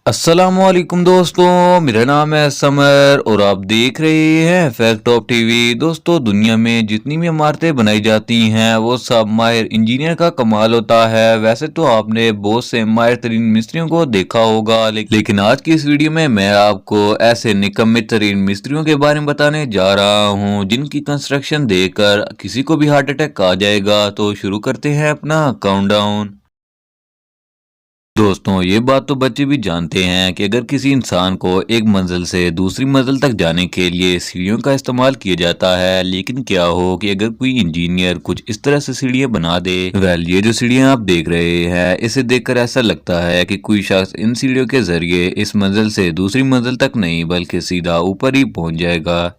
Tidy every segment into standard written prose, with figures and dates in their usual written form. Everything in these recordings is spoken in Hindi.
अस्सलामुअलैकुम दोस्तों, मेरा नाम है समर और आप देख रहे हैं फैक्ट ऑफ टीवी। दोस्तों, दुनिया में जितनी भी इमारतें बनाई जाती हैं वो सब माहिर इंजीनियर का कमाल होता है। वैसे तो आपने बहुत से माहिर तरीन मिस्त्रियों को देखा होगा, लेकिन आज की इस वीडियो में मैं आपको ऐसे निकम्मे तरीन मिस्त्रियों के बारे में बताने जा रहा हूँ जिनकी कंस्ट्रक्शन देखकर किसी को भी हार्ट अटैक आ जाएगा। तो शुरू करते हैं अपना काउंटडाउन। दोस्तों, ये बात तो बच्चे भी जानते हैं कि अगर किसी इंसान को एक मंजिल से दूसरी मंजिल तक जाने के लिए सीढ़ियों का इस्तेमाल किया जाता है, लेकिन क्या हो कि अगर कोई इंजीनियर कुछ इस तरह से सीढ़ियां बना दे। ये जो सीढ़ियां आप देख रहे हैं, इसे देखकर ऐसा लगता है कि कोई शख्स इन सीढ़ियों के जरिए इस मंजिल से दूसरी मंजिल तक नहीं बल्कि सीधा ऊपर ही पहुंच जाएगा।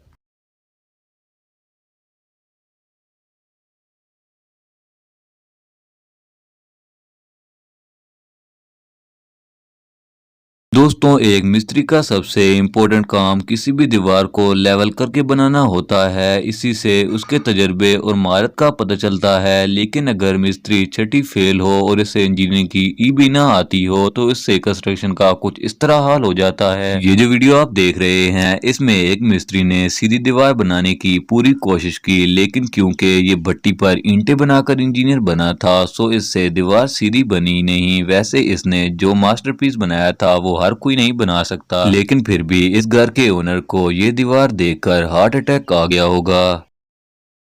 दोस्तों, एक मिस्त्री का सबसे इम्पोर्टेंट काम किसी भी दीवार को लेवल करके बनाना होता है। इसी से उसके तजर्बे और महारत का पता चलता है। लेकिन अगर मिस्त्री छठी फेल हो और इसे इंजीनियरिंग की ई भी ना आती हो तो इससे कंस्ट्रक्शन का कुछ इस तरह हाल हो जाता है। ये जो वीडियो आप देख रहे हैं, इसमें एक मिस्त्री ने सीधी दीवार बनाने की पूरी कोशिश की, लेकिन क्योंकि ये भट्टी पर ईंटें बनाकर इंजीनियर बना था, सो इससे दीवार सीधी बनी नहीं। वैसे इसने जो मास्टरपीस बनाया था वो हर कोई नहीं बना सकता, लेकिन फिर भी इस घर के ओनर को ये दीवार देखकर हार्ट अटैक आ गया होगा।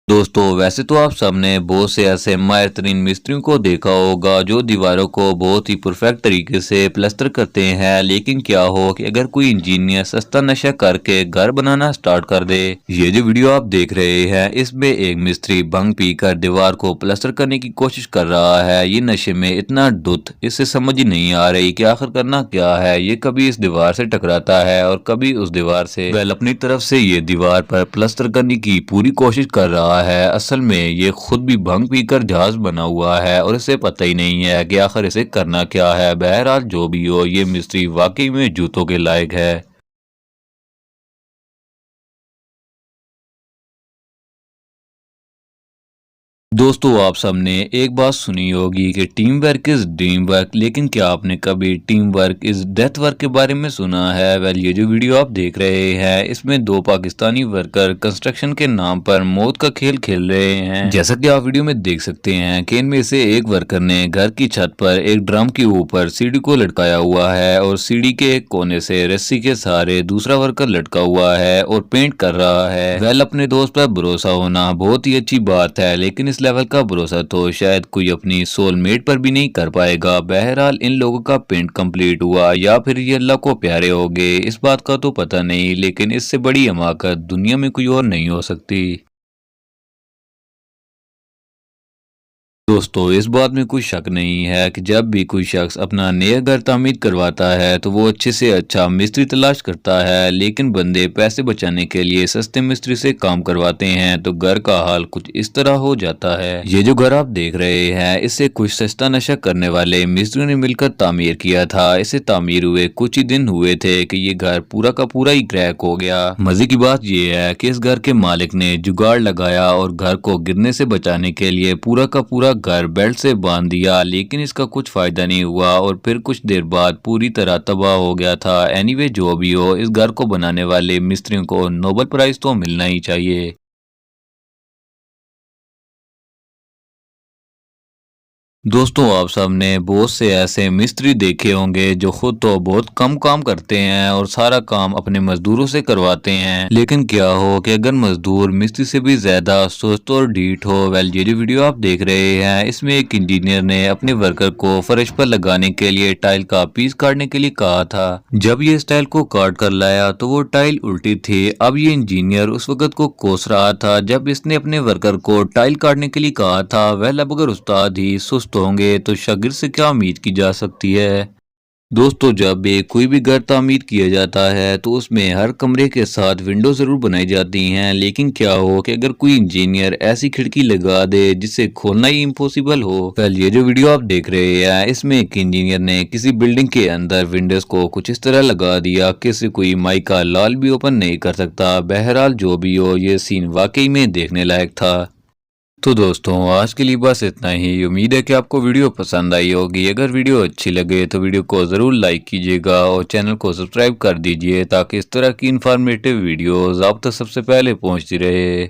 दोस्तों, वैसे तो आप सबने बहुत से ऐसे माहिर तरीन मिस्त्रियों को देखा होगा जो दीवारों को बहुत ही परफेक्ट तरीके से प्लस्तर करते हैं, लेकिन क्या हो कि अगर कोई इंजीनियर सस्ता नशा करके घर बनाना स्टार्ट कर दे। ये जो वीडियो आप देख रहे हैं, इसमें एक मिस्त्री भंग पीकर दीवार को प्लस्तर करने की कोशिश कर रहा है। ये नशे में इतना धुत, इससे समझ ही नहीं आ रही कि आखिर करना क्या है। ये कभी इस दीवार से टकराता है और कभी उस दीवार से। वह अपनी तरफ से ये दीवार पर प्लस्तर करने की पूरी कोशिश कर रहा है। असल में ये खुद भी भंग पीकर जहाज बना हुआ है और इसे पता ही नहीं है कि आखिर इसे करना क्या है। बहरहाल जो भी हो, ये मिस्त्री वाकई में जूतों के लायक है। दोस्तों, आप सबने एक बात सुनी होगी कि team work is dream work, लेकिन क्या आपने कभी team work is death work के बारे में सुना है? ये जो वीडियो आप देख रहे हैं, इसमें दो पाकिस्तानी वर्कर कंस्ट्रक्शन के नाम पर मौत का खेल खेल रहे हैं। जैसा कि आप वीडियो में देख सकते हैं कि इनमें से एक वर्कर ने घर की छत पर एक ड्रम के ऊपर सीढ़ी को लटकाया हुआ है और सीढ़ी के एक कोने से रस्सी के सहारे दूसरा वर्कर लटका हुआ है और पेंट कर रहा है। अपने दोस्त पर भरोसा होना बहुत ही अच्छी बात है, लेकिन इस लेवल का भरोसा तो शायद कोई अपनी सोलमेट पर भी नहीं कर पाएगा। बहरहाल इन लोगों का पेंट कंप्लीट हुआ या फिर ये अल्लाह को प्यारे हो गए, इस बात का तो पता नहीं, लेकिन इससे बड़ी हमाकत दुनिया में कोई और नहीं हो सकती। दोस्तों, इस बात में कोई शक नहीं है कि जब भी कोई शख्स अपना नया घर तामीर करवाता है तो वो अच्छे से अच्छा मिस्त्री तलाश करता है, लेकिन बंदे पैसे बचाने के लिए सस्ते मिस्त्री से काम करवाते हैं तो घर का हाल कुछ इस तरह हो जाता है। ये जो घर आप देख रहे हैं, इसे कुछ सस्ता नशा करने वाले मिस्त्रियों ने मिलकर तामीर किया था। इसे तामीर हुए कुछ ही दिन हुए थे कि ये घर पूरा का पूरा ही क्रैक हो गया। मजे की बात ये है कि इस घर के मालिक ने जुगाड़ लगाया और घर को गिरने से बचाने के लिए पूरा का पूरा घर बेल्ट से बांध दिया, लेकिन इसका कुछ फायदा नहीं हुआ और फिर कुछ देर बाद पूरी तरह तबाह हो गया था। एनीवे, जो भी हो, इस घर को बनाने वाले मिस्त्रियों को नोबेल प्राइज तो मिलना ही चाहिए। दोस्तों, आप सबने बहुत से ऐसे मिस्त्री देखे होंगे जो खुद तो बहुत कम काम करते हैं और सारा काम अपने मजदूरों से करवाते हैं, लेकिन क्या हो कि अगर मजदूर मिस्त्री से भी ज्यादा सुस्त और ढीठ हो। ये जो वीडियो आप देख रहे हैं, इसमें एक इंजीनियर ने अपने वर्कर को फर्श पर लगाने के लिए टाइल का पीस काटने के लिए कहा था। जब ये इस टाइल को काट कर लाया तो वो टाइल उल्टी थी। अब ये इंजीनियर उस वक्त को कोस रहा था जब इसने अपने वर्कर को टाइल काटने के लिए कहा था। अब अगर उस्ताद ही सुस्त होंगे तो शागिर्द से क्या उम्मीद की जा सकती है। दोस्तों, जब भी कोई भी घर तामीर किया जाता है तो उसमें हर कमरे के साथ विंडो जरूर बनाई जाती हैं, लेकिन क्या हो कि अगर कोई इंजीनियर ऐसी खिड़की लगा दे जिसे खोलना ही इम्पॉसिबल हो। ये जो वीडियो आप देख रहे हैं, इसमें एक इंजीनियर ने किसी बिल्डिंग के अंदर विंडोज को कुछ इस तरह लगा दिया कि इसे कोई माई का लाल भी ओपन नहीं कर सकता। बहरहाल जो भी हो, ये सीन वाकई में देखने लायक था। तो दोस्तों आज के लिए बस इतना ही। उम्मीद है कि आपको वीडियो पसंद आई होगी। अगर वीडियो अच्छी लगे तो वीडियो को ज़रूर लाइक कीजिएगा और चैनल को सब्सक्राइब कर दीजिए ताकि इस तरह की इन्फॉर्मेटिव वीडियोस आप तक सबसे पहले पहुंचती रहे।